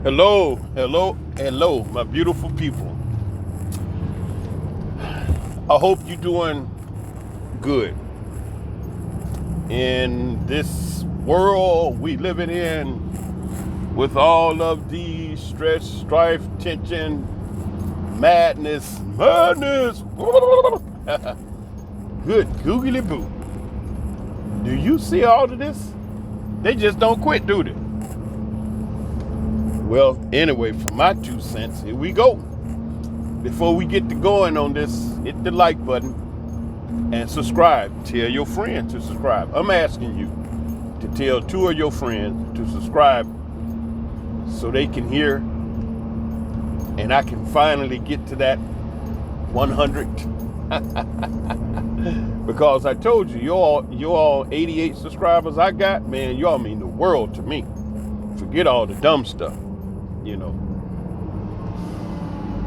Hello, hello, hello, my beautiful people. I hope you're doing good in this world we living in with all of the stress, strife, tension, madness. Good googly boo. Do you see all of this? They just don't quit, do they? Well, anyway, for my 2 cents, here we go. Before we get to going on this, hit the like button and subscribe. Tell your friend to subscribe. I'm asking you to tell 2 of your friends to subscribe so they can hear and I can finally get to that 100. Because I told you, you all 88 subscribers I got, man, y'all mean the world to me. Forget all the dumb stuff, you know.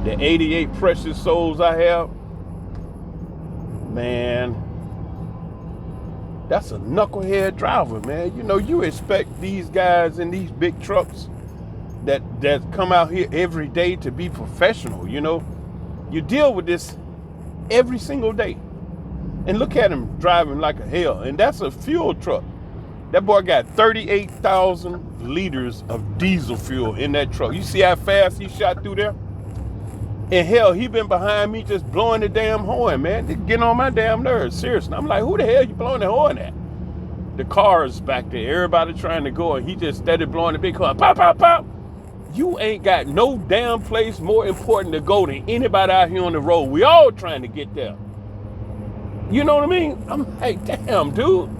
The 88 precious souls I have, man, that's a knucklehead driver, man. You know, you expect these guys in these big trucks that come out here every day to be professional, you know. You deal with this every single day. And look at him driving like a hell. And that's a fuel truck. That boy got 38,000 liters of diesel fuel in that truck. You see how fast he shot through there? And hell, he been behind me just blowing the damn horn, man. They getting on my damn nerves, seriously. I'm like, who the hell you blowing the horn at? The cars back there, everybody trying to go, and he just steady blowing the big horn. Pop, pop, pop. You ain't got no damn place more important to go than anybody out here on the road. We all trying to get there. You know what I mean? I'm like, damn, dude.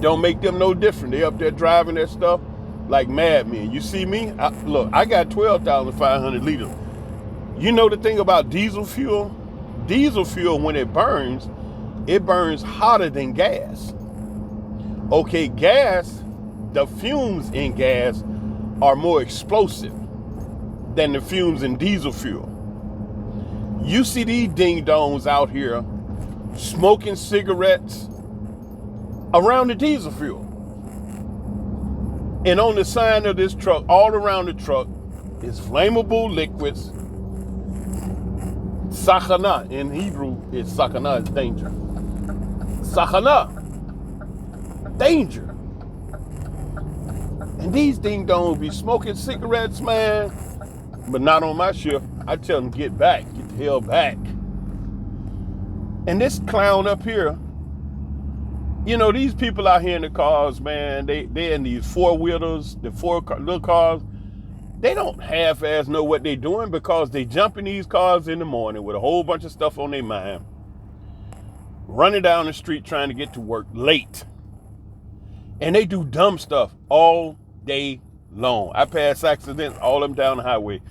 Don't make them no different. They up there driving that stuff like madmen. You see me? Look, I got 12,500 liters. You know the thing about diesel fuel? Diesel fuel, when it burns hotter than gas. Okay, gas, the fumes in gas are more explosive than the fumes in diesel fuel. You see these ding-dongs out here smoking cigarettes around the diesel fuel. And on the sign of this truck, all around the truck, is flammable liquids. Sakana, in Hebrew, sakana is danger. Sakana, danger. And these ding-dongs be smoking cigarettes, man. But not on my shift. I tell them, get back, get the hell back. And this clown up here, you know, these people out here in the cars, man, they in these four-wheelers, the little cars. They don't half-ass know what they're doing because they jump in these cars in the morning with a whole bunch of stuff on their mind, running down the street trying to get to work late. And they do dumb stuff all day long. I pass accidents, all of them down the highway.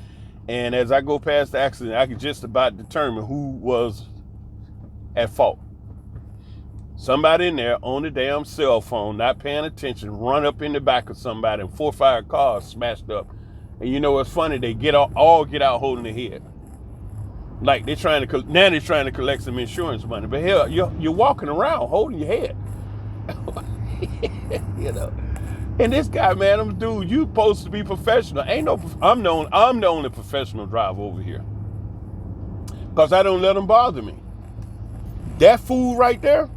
And as I go past the accident, I can just about determine who was at fault. Somebody in there on the damn cell phone, not paying attention, run up in the back of somebody and 4 or 5 cars smashed up. And you know what's funny? They all get out holding their head. Like they're trying to collect some insurance money. But hell, you're walking around holding your head. You know. And this guy, man, I'm dude, you supposed to be professional. I'm the only professional driver over here. Because I don't let them bother me. That fool right there,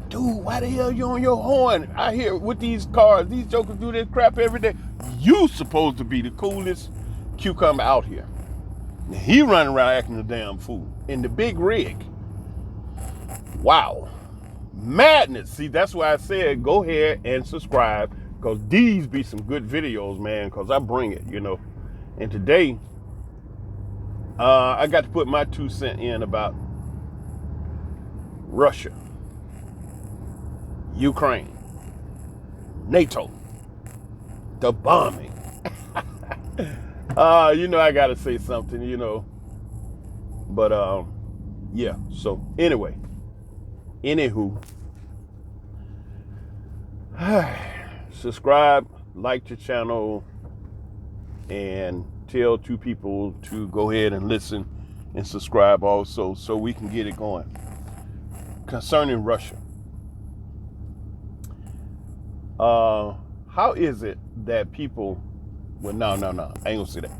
dude, why the hell you on your horn? I hear with these cars, these jokers do this crap every day. You supposed to be the coolest cucumber out here. He running around acting a damn fool in the big rig. Wow. Madness. See, that's why I said go ahead and subscribe, because these be some good videos, man, because I bring it, you know. And today, I got to put my 2 cents in about Russia, Ukraine, NATO, the bombing. You know, I got to say something, you know. But, yeah. So, anyway. Anywho. Subscribe, like the channel, and tell 2 people to go ahead and listen and subscribe also so we can get it going. Concerning Russia. How is it that people Well, no. I ain't gonna say that.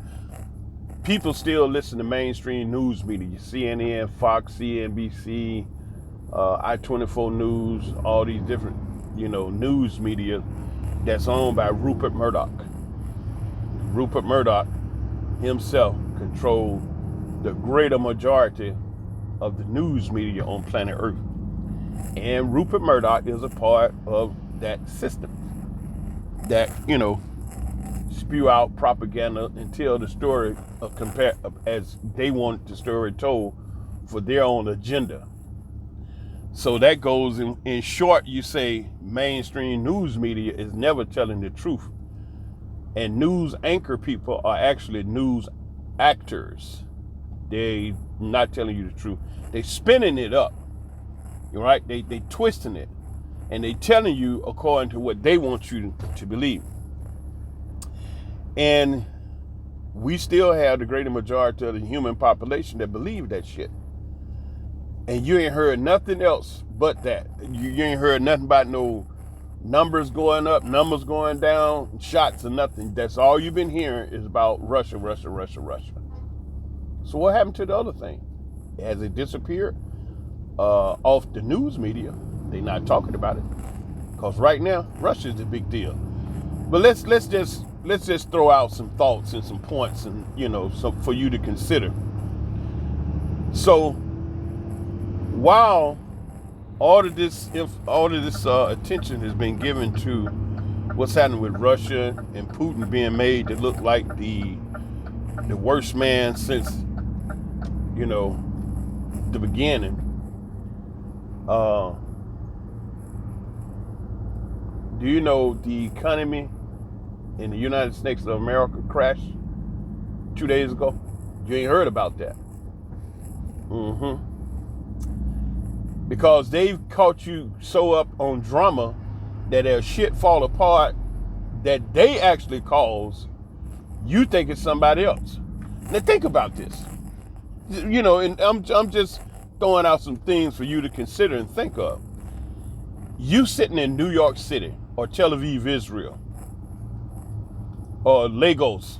People still listen to mainstream news media. CNN, Fox, CNBC, I-24 News, all these different, news media that's owned by Rupert Murdoch. Rupert Murdoch himself controlled the greater majority of the news media on planet Earth. And Rupert Murdoch is a part of that system that, spew out propaganda and tell the story as they want the story told for their own agenda. So that goes in short, you say mainstream news media is never telling the truth. And news anchor people are actually news actors. They not telling you the truth. They spinning it up. Right? They twisting it. And they telling you according to what they want you to believe. And we still have the greater majority of the human population that believe that shit. And you ain't heard nothing else but that. You ain't heard nothing about no numbers going up, numbers going down, shots or nothing. That's all you've been hearing is about Russia. So what happened to the other thing? Has it disappeared off the news media? They're not talking about it. Because right now, Russia is the big deal. But let's just throw out some thoughts and some points and, some for you to consider. So while all of this attention has been given to what's happening with Russia and Putin being made to look like the worst man since, the beginning, do you know the economy in the United States of America crashed 2 days ago? You ain't heard about that. Because they've caught you so up on drama that their shit fall apart that they actually cause, you think it's somebody else. Now think about this. And I'm just throwing out some things for you to consider and think of. You sitting in New York City or Tel Aviv, Israel, or Lagos,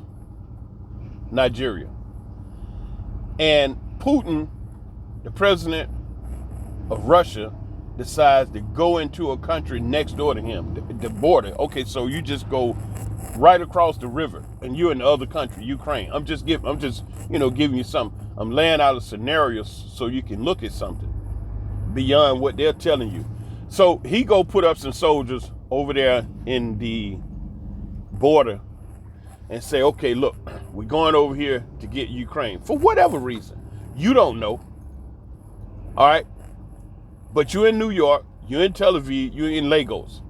Nigeria. And Putin, the president of Russia, decides to go into a country next door to him, the border. Okay, so you just go right across the river and you're in the other country, Ukraine. I'm just giving you something. I'm laying out a scenario so you can look at something beyond what they're telling you. So he go put up some soldiers over there in the border and say, okay, look, we're going over here to get Ukraine for whatever reason. You don't know. All right. But you're in New York, you're in Tel Aviv, you're in Lagos.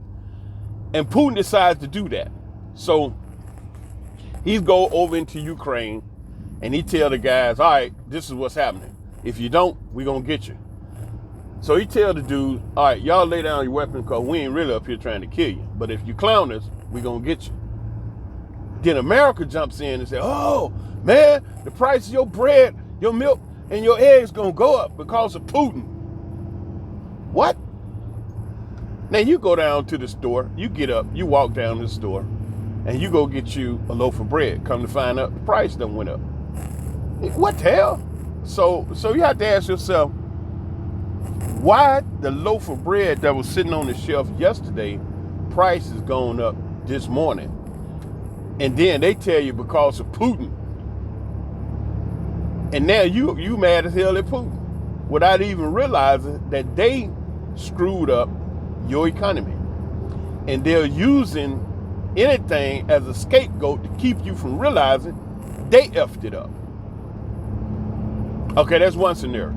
And Putin decides to do that. So he's go over into Ukraine and he tell the guys, all right, this is what's happening. If you don't, we're going to get you. So he tell the dude, all right, y'all lay down your weapon because we ain't really up here trying to kill you. But if you clown us, we're going to get you. Then America jumps in and says, oh, man, the price of your bread, your milk, and your eggs going to go up because of Putin. What? Now you go down to the store, you get up, you walk down to the store, and you go get you a loaf of bread. Come to find out the price done went up. What the hell? So you have to ask yourself, why the loaf of bread that was sitting on the shelf yesterday, price is going up this morning? And then they tell you because of Putin. And now you mad as hell at Putin without even realizing that they screwed up your economy. And they're using anything as a scapegoat to keep you from realizing they effed it up. Okay, that's one scenario.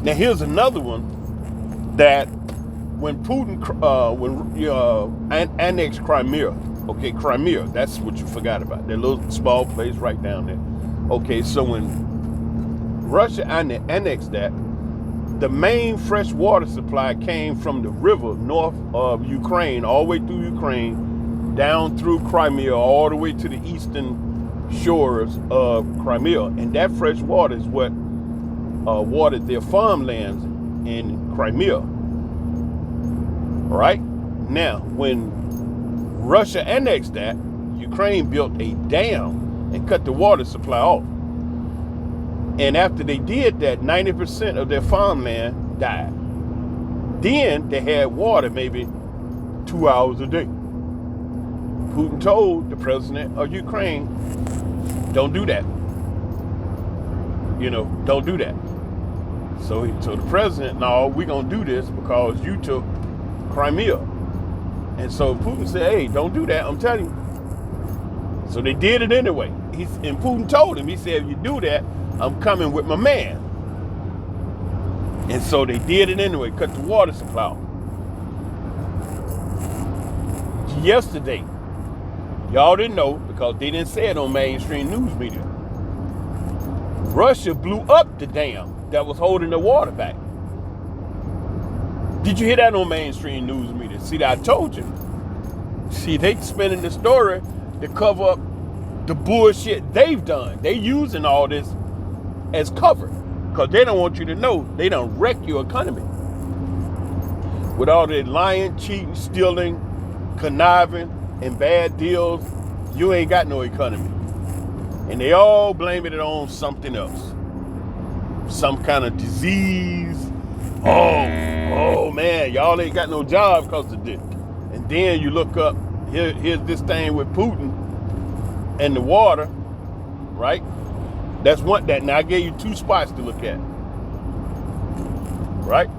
Now here's another one that when Putin annexed Crimea, okay, Crimea, that's what you forgot about, that little small place right down there. Okay, so when Russia annexed that, the main fresh water supply came from the river north of Ukraine, all the way through Ukraine, down through Crimea, all the way to the eastern shores of Crimea. And that fresh water is what watered their farmlands in Crimea. All right? Now, when Russia annexed that, Ukraine built a dam and cut the water supply off. And after they did that, 90% of their farmland died. Then they had water maybe 2 hours a day. Putin told the president of Ukraine, don't do that. Don't do that. So the president, no, we're going to do this because you took Crimea. And so Putin said, hey, don't do that, I'm telling you. So they did it anyway. And Putin told him, he said, if you do that, I'm coming with my man. And so they did it anyway, cut the water supply off. Yesterday, y'all didn't know because they didn't say it on mainstream news media. Russia blew up the dam that was holding the water back. Did you hear that on mainstream news media? See, I told you. See, they spinning the story to cover up the bullshit they've done. They using all this as cover because they don't want you to know they done wreck your economy. With all that lying, cheating, stealing, conniving, and bad deals, you ain't got no economy. And they all blaming it on something else. Some kind of disease. Oh man, y'all ain't got no job because of this. And then you look up, here's this thing with Putin and the water, right? That's one that. Now I gave you 2 spots to look at, right?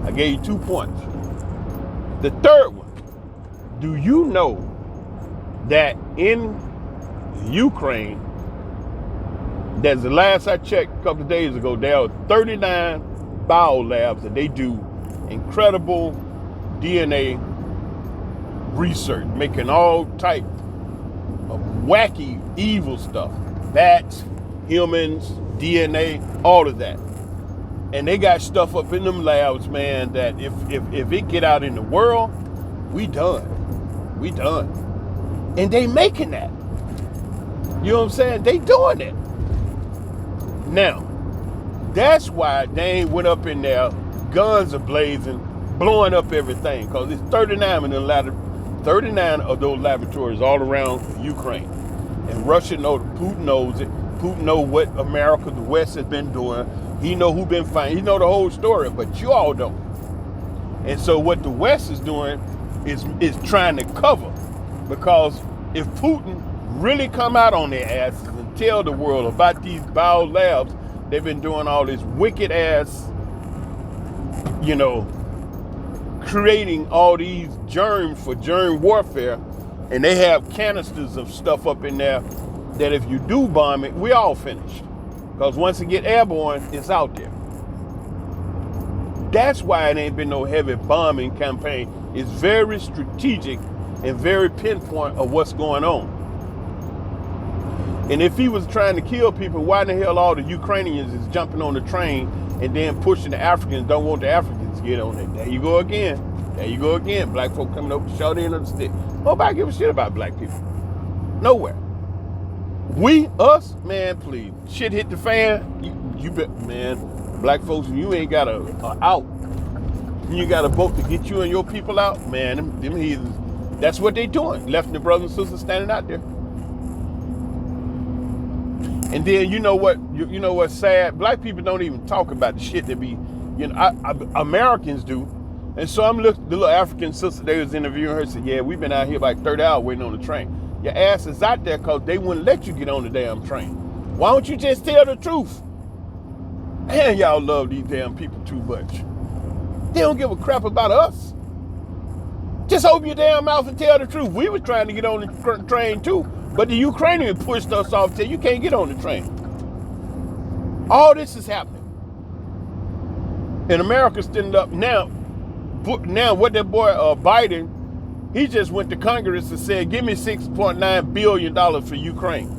I gave you 2 points. The third one, do you know that in Ukraine, that's the last I checked a couple of days ago, there are 39 bio labs that they do incredible DNA research, making all type of wacky, evil stuff. Bats, humans, DNA, all of that. And they got stuff up in them labs, man, that if it get out in the world, we done. We done. And they making that. You know what I'm saying? They doing it. Now, that's why they ain't went up in there, guns are blazing, blowing up everything, because it's 39 of those laboratories all around Ukraine. And Russia knows, Putin knows it. Putin knows what America, the West has been doing. He know who been fighting. He know the whole story, but you all don't. And so what the West is doing is trying to cover, because if Putin really come out on their asses and tell the world about these bio labs, they've been doing all this wicked ass, creating all these germs for germ warfare, and they have canisters of stuff up in there that if you do bomb it, we all finished. Because once it get airborne, it's out there. That's why it ain't been no heavy bombing campaign. It's very strategic and very pinpoint of what's going on. And if he was trying to kill people, why in the hell all the Ukrainians is jumping on the train and then pushing the Africans, don't want the Africans to get on it? There you go again. There you go again. Black folk coming over, short end of the stick. Nobody give a shit about black people. Nowhere. Us, man, please. Shit hit the fan. You bet, man. Black folks, you ain't got a out. You got a boat to get you and your people out, man. Them heathens. That's what they doing. Left the brothers and sisters standing out there. And then you know what? You know what's sad? Black people don't even talk about the shit that be, Americans do. And so I'm looking. The little African sister they was interviewing her said, "Yeah, we've been out here like 30 hours waiting on the train. Your ass is out there because they wouldn't let you get on the damn train. Why don't you just tell the truth?" Man, y'all love these damn people too much. They don't give a crap about us. Just open your damn mouth and tell the truth. We were trying to get on the train too, but the Ukrainians pushed us off till you can't get on the train. All this is happening. And America's standing up now. Now what that boy Biden, he just went to Congress and said, give me $6.9 billion for Ukraine.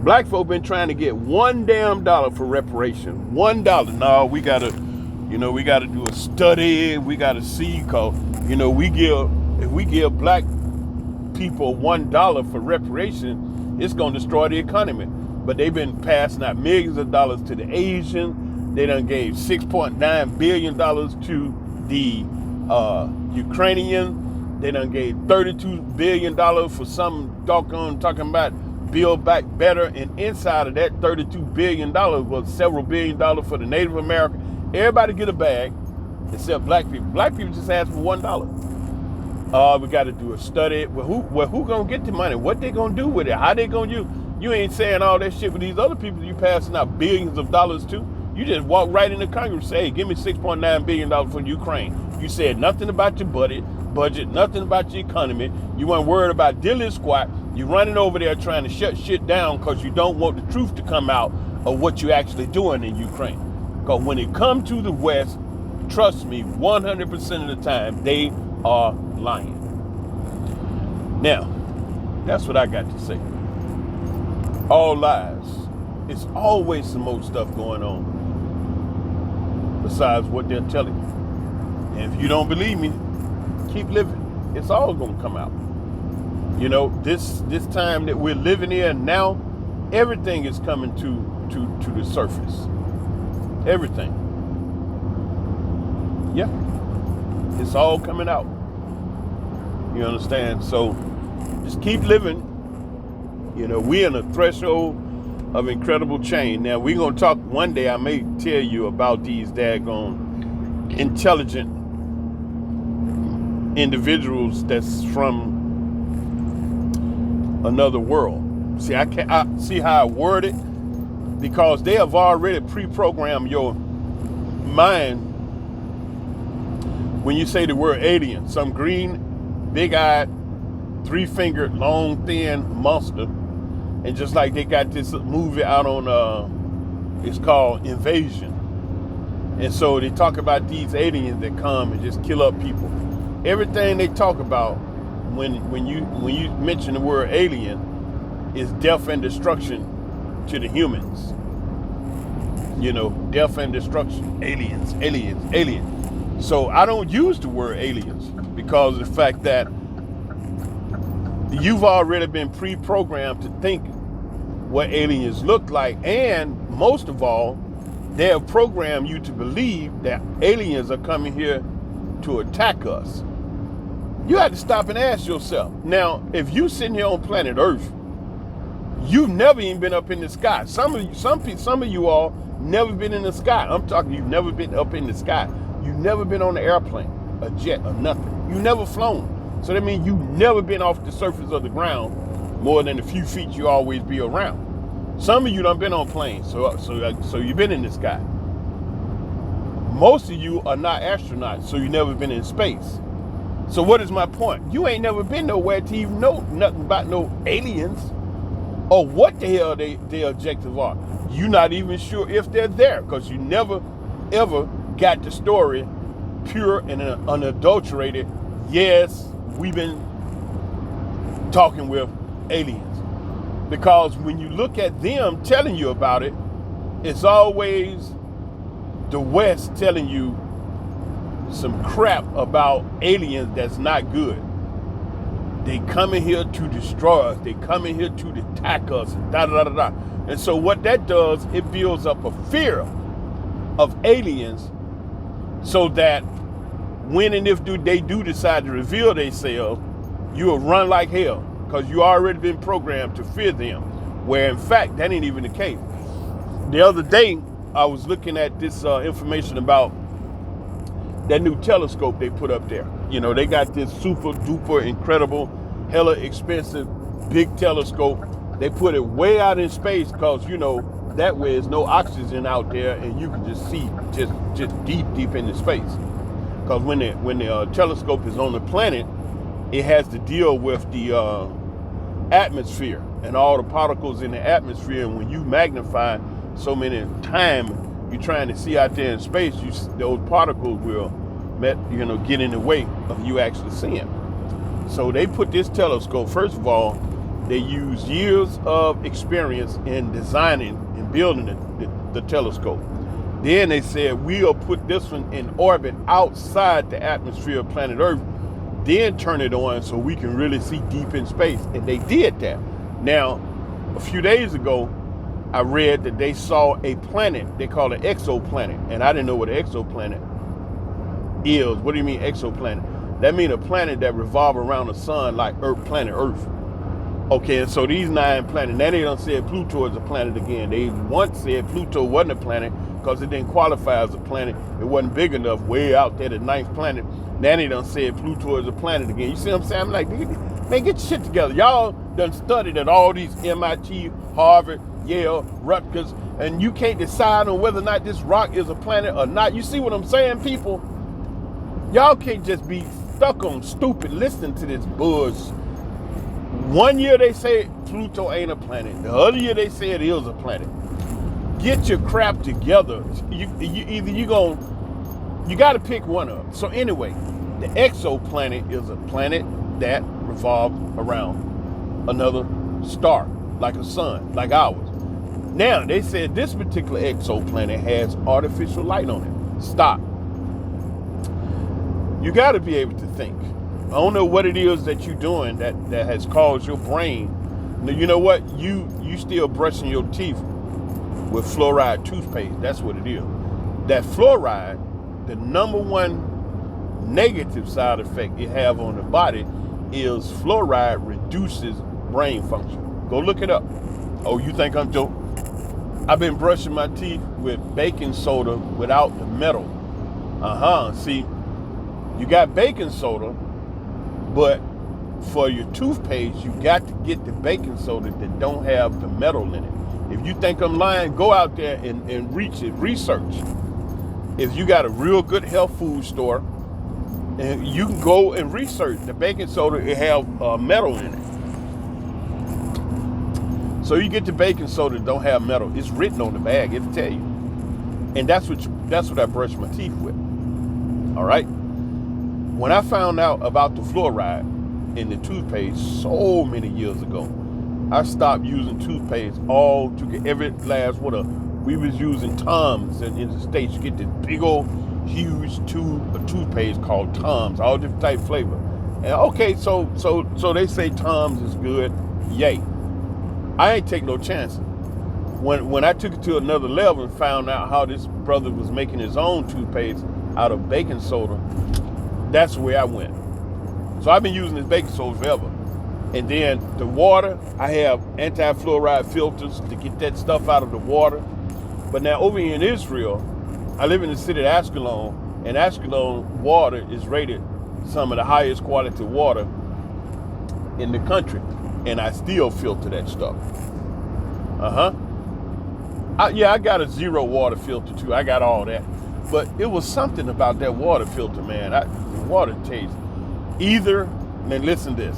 Black folk been trying to get $1 damn for reparation. $1. No, we gotta do a study. We gotta see, cause if we give black people $1 for reparation, it's gonna destroy the economy. But they've been passing out millions of dollars to the Asian. They done gave $6.9 billion to the Ukrainian. They done gave $32 billion for some doggone talking about Build Back Better. And inside of that $32 billion was several $1 billion for the Native American. Everybody get a bag except black people. Black people just ask for $1. We got to do a study. Well, who gonna get the money? What they gonna do with it? How they gonna use? You ain't saying all that shit with these other people you passing out billions of dollars to. You just walk right into Congress and say, hey, give me $6.9 billion for Ukraine. You said nothing about your budget, nothing about your economy. You weren't worried about diddly squat. You running over there trying to shut shit down because you don't want the truth to come out of what you're actually doing in Ukraine. Because when it comes to the West, trust me, 100% of the time, they are lying. Now, that's what I got to say. All lies. It's always some more stuff going on besides what they're telling you. And if you don't believe me, keep living. It's all going to come out. You know, this time that we're living in now, everything is coming to the surface. Everything. Yeah. It's all coming out. You understand? So just keep living. You know, we're in a threshold of incredible change. Now, we're going to talk one day. I may tell you about these daggone intelligent individuals that's from another world. See, I see how I word it, because they have already pre-programmed your mind when you say the word alien. Some green, big-eyed, three-fingered, long, thin monster. And just like they got this movie out on, it's called Invasion. And so they talk about these aliens that come and just kill up people. Everything they talk about when you mention the word alien is death and destruction to the humans. You know, death and destruction. Aliens, aliens, aliens. So I don't use the word aliens because of the fact that you've already been pre-programmed to think what aliens look like, and most of all, they have programmed you to believe that aliens are coming here to attack us. You have to stop and ask yourself. Now, if you sitting here on planet Earth, you've never even been up in the sky. Some of you all never been in the sky. I'm talking you've never been up in the sky. You've never been on an airplane, a jet, or nothing. You never flown. So that means you've never been off the surface of the ground more than a few feet you always be around. Some of you done been on planes, so you've been in the sky. Most of you are not astronauts, so you never been in space. So what is my point? You ain't never been nowhere to even know nothing about no aliens or what the hell their objectives are. You're not even sure if they're there because you never, ever got the story pure and unadulterated. Yes, we've been talking with aliens. Because when you look at them telling you about it, it's always the West telling you some crap about aliens that's not good. They coming here to destroy us. They coming here to attack us. And da da da da. And so what that does, it builds up a fear of aliens, so that when and if they do decide to reveal themselves, you will run like hell because you already been programmed to fear them. Where in fact that ain't even the case. The other day I was looking at this information about that new telescope they put up there. You know, they got this super duper incredible, hella expensive, big telescope. They put it way out in space because, you know, that way there's no oxygen out there and you can just see just deep into space. Because when the telescope is on the planet, it has to deal with the atmosphere and all the particles in the atmosphere. And when you magnify so many times, you're trying to see out there in space, those particles will get in the way of you actually seeing. So they put this telescope, first of all, they use years of experience in designing and building the telescope. Then they said, we'll put this one in orbit outside the atmosphere of planet Earth, then turn it on so we can really see deep in space. And they did that. Now, a few days ago, I read that they saw a planet they call an exoplanet. And I didn't know what an exoplanet is. What do you mean exoplanet? That means a planet that revolves around the sun like Earth, planet Earth. Okay, and so these 9 planets, now they done said Pluto is a planet again. They once said Pluto wasn't a planet because it didn't qualify as a planet. It wasn't big enough, way out there, the 9th planet. Now they done said Pluto is a planet again. You see what I'm saying? I'm like, man, get your shit together. Y'all done studied at all these MIT, Harvard, Yale, Rutgers, and you can't decide on whether or not this rock is a planet or not. You see what I'm saying, people? Y'all can't just be stuck on stupid listening to this bullshit. One year they say Pluto ain't a planet. The other year they say it is a planet. Get your crap together. You got to pick one of them. So anyway, the exoplanet is a planet that revolves around another star, like a sun, like ours. Now, they said this particular exoplanet has artificial light on it. Stop. You got to be able to think. I don't know what it is that you're doing that has caused your brain. You know what? You still brushing your teeth with fluoride toothpaste. That's what it is. That fluoride, the number one negative side effect it have on the body is fluoride reduces brain function. Go look it up. Oh, you think I'm joking? I've been brushing my teeth with baking soda without the metal. See, you got baking soda, but for your toothpaste, you got to get the baking soda that don't have the metal in it. If you think I'm lying, go out there and research. If you got a real good health food store, and you can go and research the baking soda, it have metal in it. So you get the baking soda that don't have metal. It's written on the bag. It'll tell you. And that's what I brush my teeth with. All right. When I found out about the fluoride in the toothpaste so many years ago, I stopped using toothpaste every last one. We was using Tom's in the States. You get this big old huge tube of toothpaste called Tom's, all different type flavor. And okay, so they say Tom's is good. Yay. I ain't take no chances. When I took it to another level and found out how this brother was making his own toothpaste out of baking soda, that's where I went. So I've been using this baking soda forever. And then the water, I have anti-fluoride filters to get that stuff out of the water. But now over here in Israel, I live in the city of Ashkelon, and Ashkelon water is rated some of the highest quality water in the country. And I still filter that stuff. I got a zero water filter too. I got all that. But it was something about that water filter, man. The water taste. Now listen to this.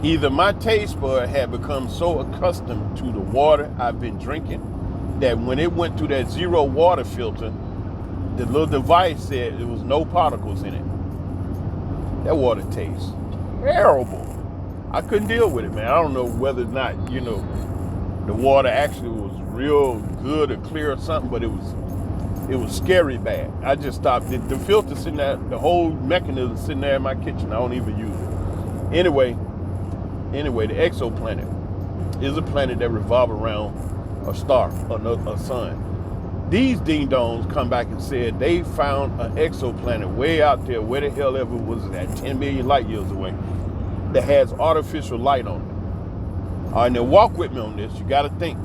Either my taste bud had become so accustomed to the water I've been drinking that when it went through that zero water filter, the little device said there was no particles in it. That water tastes terrible. I couldn't deal with it, man. I don't know whether or not, the water actually was real good or clear or something, but it was scary bad. I just stopped. The filter sitting there, the whole mechanism sitting there in my kitchen. I don't even use it. Anyway, the exoplanet is a planet that revolves around a star, a sun. These ding-dongs come back and said they found an exoplanet way out there, where the hell ever was it at, 10 million light years away, that has artificial light on it. All right, now walk with me on this. You got to think,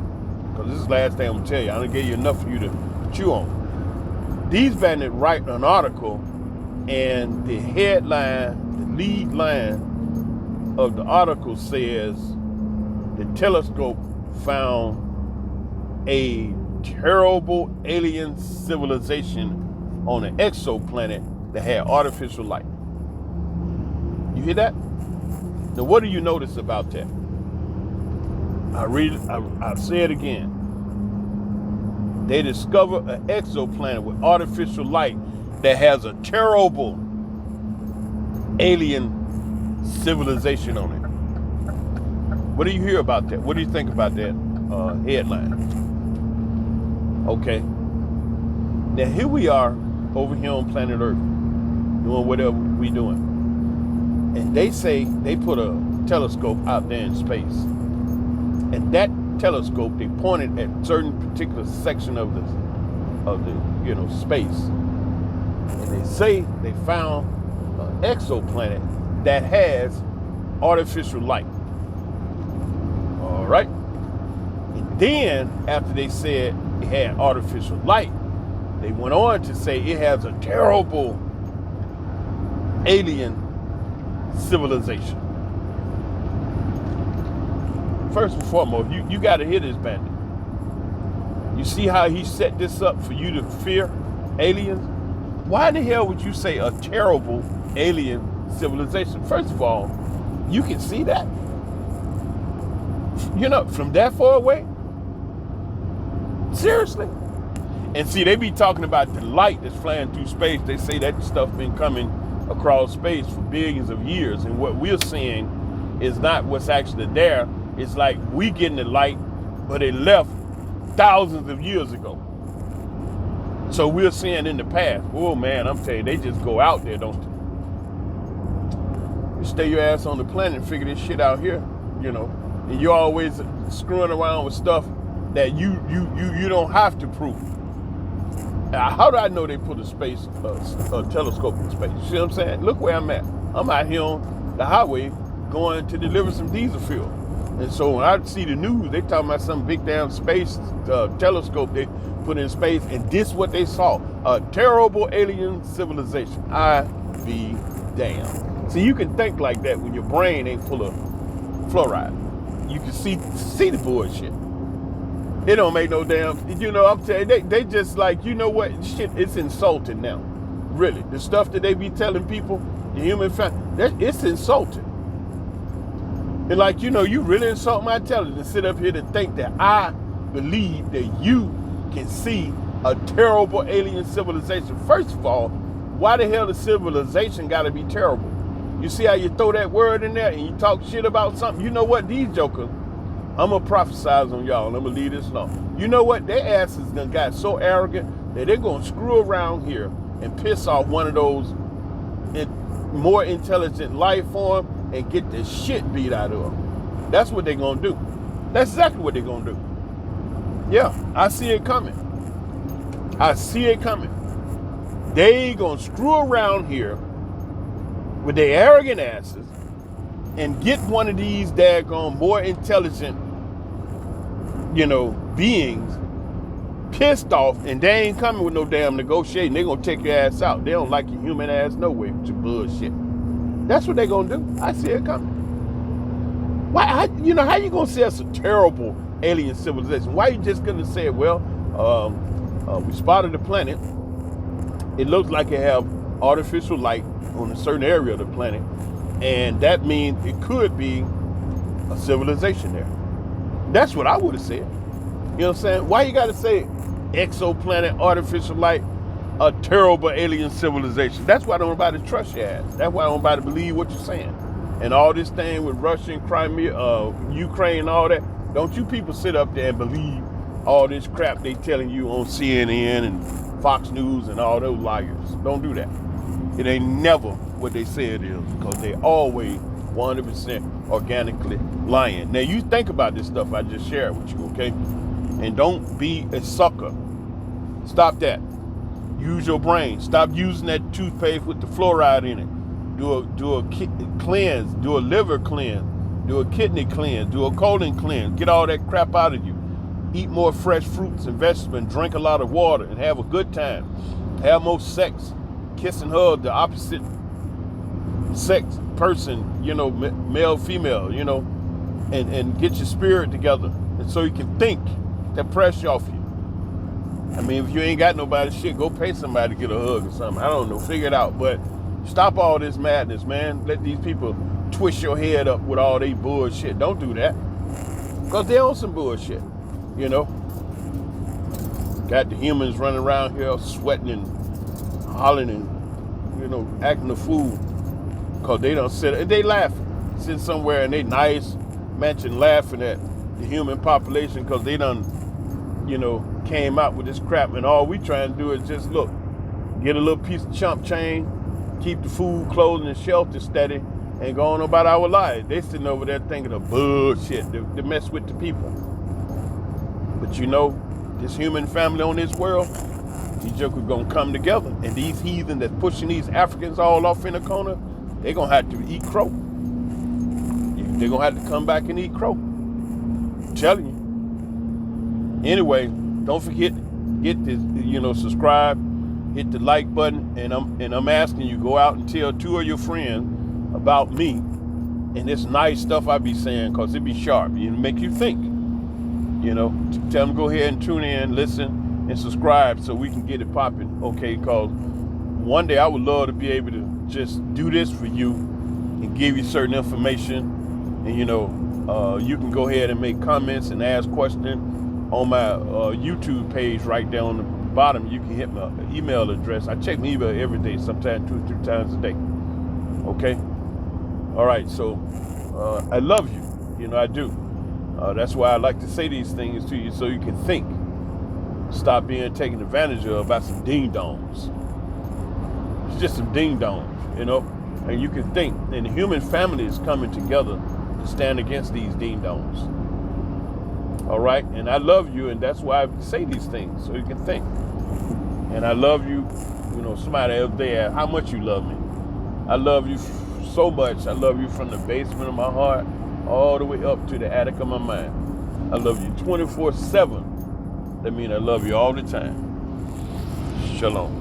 because this is the last thing I'm going to tell you. I done gave you enough for you to chew on. These bandits write an article, and the headline, the lead line of the article says the telescope found a terrible alien civilization on an exoplanet that had artificial light. You hear that? Now, what do you notice about that? I'll say it again. They discover an exoplanet with artificial light that has a terrible alien civilization on it. What do you hear about that? What do you think about that headline? Okay. Now here we are over here on planet Earth doing whatever we doing. And they say they put a telescope out there in space. And that telescope, they pointed at certain particular section of the space. And they say they found exoplanet that has artificial light. All right. And then after they said it had artificial light, they went on to say it has a terrible alien civilization. First and foremost, you got to hear this, bandit. You see how he set this up for you to fear aliens? Why in the hell would you say a terrible alien civilization? First of all, you can see that. You know, from that far away? Seriously? And see, they be talking about the light that's flying through space. They say that stuff been coming across space for billions of years. And what we're seeing is not what's actually there. It's like we getting the light, but it left thousands of years ago. So we're seeing in the past. Oh man, I'm telling you, they just go out there, don't they? You stay your ass on the planet and figure this shit out here, you know. And you're always screwing around with stuff that you don't have to prove. How do I know they put a telescope in space? You see what I'm saying? Look where I'm at. I'm out here on the highway going to deliver some diesel fuel. And so when I see the news, they talking about some big damn space telescope they put in space, and this what they saw: a terrible alien civilization. I be damned. So you can think like that when your brain ain't full of fluoride. You can see the bullshit. It don't make no damn, you know, I'm telling you, they just like, you know what, shit, it's insulting now. Really, the stuff that they be telling people, the human family, it's insulting. And like, you know, you really insult my intelligence and sit up here to think that I believe that you can see a terrible alien civilization. First of all, why the hell the civilization gotta be terrible? You see how you throw that word in there and you talk shit about something? You know what, these jokers, I'm gonna prophesize on y'all and I'm gonna leave this alone. You know what, their asses done got so arrogant that they're gonna screw around here and piss off one of those more intelligent life form and get the shit beat out of them. That's what they're gonna do. That's exactly what they're gonna do. Yeah, I see it coming. I see it coming. They gonna screw around here with their arrogant asses and get one of these daggone more intelligent, you know, beings pissed off, and they ain't coming with no damn negotiating. They gonna take your ass out. They don't like your human ass no way with your bullshit. That's what they gonna do. I see it coming. Why? How you gonna say it's a terrible alien civilization? Why you just gonna say, well, we spotted the planet. It looks like it have artificial light on a certain area of the planet, and that means it could be a civilization there. That's what I would have said. You know what I'm saying? Why you gotta say exoplanet, artificial light, a terrible alien civilization? That's why I don't nobody trust your ass. That's why I don't nobody believe what you're saying. And all this thing with Russia and Crimea, Ukraine and all that, don't you people sit up there and believe all this crap they telling you on CNN and Fox News and all those liars. Don't do that. It ain't never what they say it is, because they always 100% organically lying. Now you think about this stuff I just shared with you, okay? And don't be a sucker. Stop that. Use your brain. Stop using that toothpaste with the fluoride in it. Do a cleanse. Do a liver cleanse. Do a kidney cleanse. Do a colon cleanse. Get all that crap out of you. Eat more fresh fruits and vegetables. Drink a lot of water and have a good time. Have more sex. Kiss and hug the opposite sex person, you know, male, female, you know, and get your spirit together, and so you can think that pressure off you. I mean, if you ain't got nobody, shit, go pay somebody to get a hug or something. I don't know, figure it out. But stop all this madness, man. Let these people twist your head up with all they bullshit. Don't do that, because they're on some bullshit, you know. Got the humans running around here sweating and hollering and, you know, acting a fool, because they don't sit, they laughing, sit somewhere in a nice mansion laughing at the human population because they done, you know, came out with this crap, and all we trying to do is just look, get a little piece of chump change, keep the food, clothing, and shelter steady, and go on about our lives. They sitting over there thinking of bullshit to mess with the people. But you know, this human family on this world, These jokers gonna come together, and these heathen that's pushing these Africans all off in the corner, they gonna have to eat crow. They're gonna have to come back and eat crow. I'm telling you. Anyway, don't forget, get this, subscribe, hit the like button, and I'm asking you, go out and tell 2 of your friends about me and this nice stuff I be saying, cause it be sharp. It make you think. Tell them go ahead and tune in, listen, and subscribe so we can get it popping, okay? Cause one day I would love to be able to just do this for you and give you certain information, and you can go ahead and make comments and ask questions on my YouTube page right down on the bottom. You can hit my email address. I check my email every day, sometimes 2 or 3 times a day. Okay? All right, so I love you. I do. That's why I like to say these things to you so you can think. Stop being taken advantage of by some ding-dongs. It's just some ding-dongs, and you can think. And the human family is coming together to stand against these ding-dongs. All right? And I love you, and that's why I say these things, so you can think. And I love you. Somebody else there, how much you love me. I love you so much. I love you from the basement of my heart all the way up to the attic of my mind. I love you 24/7. That means I love you all the time. Shalom.